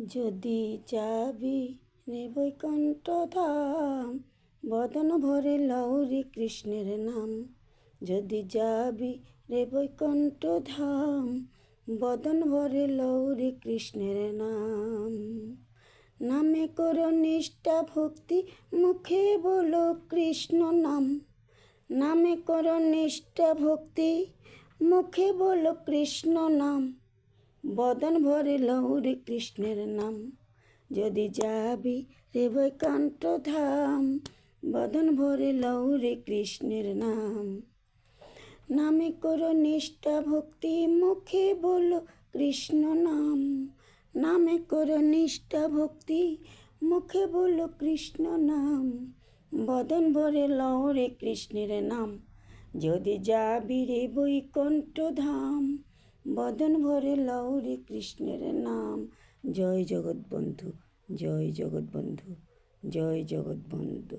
যদি যাবি রে বৈকুণ্ঠ ধাম, বদন ভরে লৌরি কৃষ্ণের নাম। যদি যাবি রে বৈকুণ্ঠ ধাম, বদন ভরে লৌরি কৃষ্ণের নাম। নামে করো নিষ্ঠা ভক্তি, মুখে বলো কৃষ্ণ নাম। নামে করো নিষ্ঠা ভক্তি, মুখে বলো কৃষ্ণ নাম। বদন ভরে লৌরি কৃষ্ণের নাম। যদি যাবি রে বৈকুণ্ঠ ধাম, বদন ভরে লৌরি কৃষ্ণের নাম। নামে করো নিষ্ঠা ভক্তি, মুখে বলো কৃষ্ণ নাম। নামে করো নিষ্ঠা ভক্তি, মুখে বলো কৃষ্ণ নাম। বদন ভরে লৌরি কৃষ্ণের নাম। যদি যাবি রে বৈকুণ্ঠ ধাম, বদন ভরে লৌরি কৃষ্ণের নাম। জয় জগৎবন্ধু, জয় জগৎবন্ধু, জয় জগৎবন্ধু।